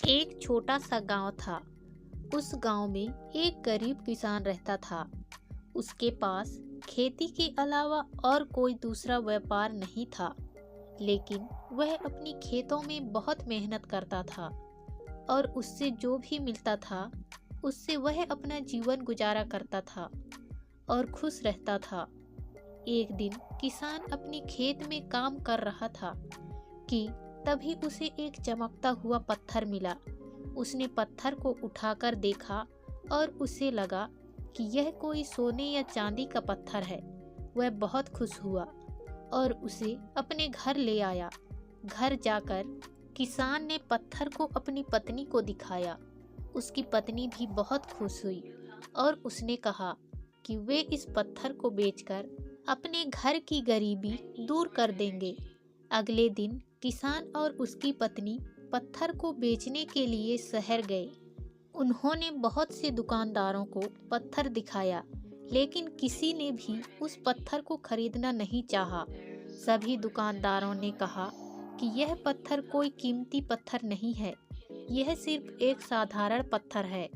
एक छोटा सा गांव था। उस गांव में एक गरीब किसान रहता था। उसके पास खेती के अलावा और कोई दूसरा व्यापार नहीं था, लेकिन वह अपनी खेतों में बहुत मेहनत करता था और उससे जो भी मिलता था उससे वह अपना जीवन गुजारा करता था और खुश रहता था। एक दिन किसान अपनी खेत में काम कर रहा था कि तभी उसे एक चमकता हुआ पत्थर मिला। उसने पत्थर को उठाकर देखा और उसे लगा कि यह कोई सोने या चांदी का पत्थर है। वह बहुत खुश हुआ और उसे अपने घर ले आया। घर जाकर किसान ने पत्थर को अपनी पत्नी को दिखाया। उसकी पत्नी भी बहुत खुश हुई और उसने कहा कि वे इस पत्थर को बेचकर अपने घर की गरीबी दूर कर देंगे। अगले दिन किसान और उसकी पत्नी पत्थर को बेचने के लिए शहर गए। उन्होंने बहुत से दुकानदारों को पत्थर दिखाया, लेकिन किसी ने भी उस पत्थर को खरीदना नहीं चाहा। सभी दुकानदारों ने कहा कि यह पत्थर कोई कीमती पत्थर नहीं है, यह सिर्फ एक साधारण पत्थर है।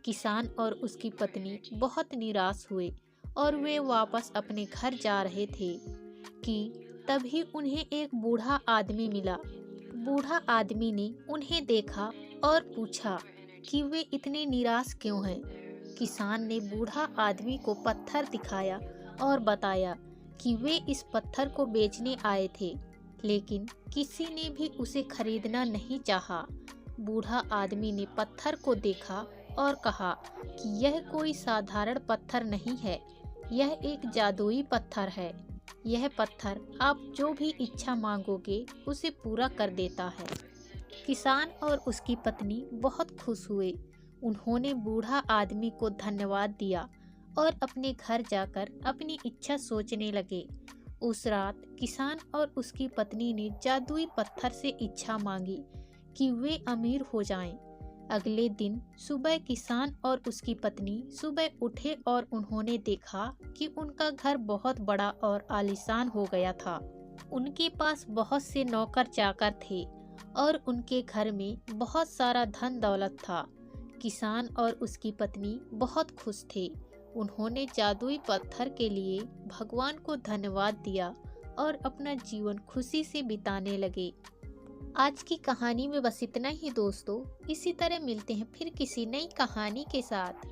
किसान और उसकी पत्नी बहुत निराश हुए और वे वापस अपने घर जा रहे थे कि तभी उन्हें एक बूढ़ा आदमी मिला। बूढ़ा आदमी ने उन्हें देखा और पूछा कि वे इतने निराश क्यों हैं। किसान ने बूढ़ा आदमी को पत्थर दिखाया और बताया कि वे इस पत्थर को बेचने आए थे, लेकिन किसी ने भी उसे खरीदना नहीं चाहा। बूढ़ा आदमी ने पत्थर को देखा और कहा कि यह कोई साधारण पत्थर नहीं है, यह एक जादुई पत्थर है। यह पत्थर आप जो भी इच्छा मांगोगे उसे पूरा कर देता है। किसान और उसकी पत्नी बहुत खुश हुए। उन्होंने बूढ़ा आदमी को धन्यवाद दिया और अपने घर जाकर अपनी इच्छा सोचने लगे। उस रात किसान और उसकी पत्नी ने जादुई पत्थर से इच्छा मांगी कि वे अमीर हो जाएं। अगले दिन सुबह किसान और उसकी पत्नी सुबह उठे और उन्होंने देखा कि उनका घर बहुत बड़ा और आलीशान हो गया था। उनके पास बहुत से नौकर चाकर थे और उनके घर में बहुत सारा धन दौलत था। किसान और उसकी पत्नी बहुत खुश थे। उन्होंने जादुई पत्थर के लिए भगवान को धन्यवाद दिया और अपना जीवन खुशी से बिताने लगे। आज की कहानी में बस इतना ही दोस्तों। इसी तरह मिलते हैं फिर किसी नई कहानी के साथ।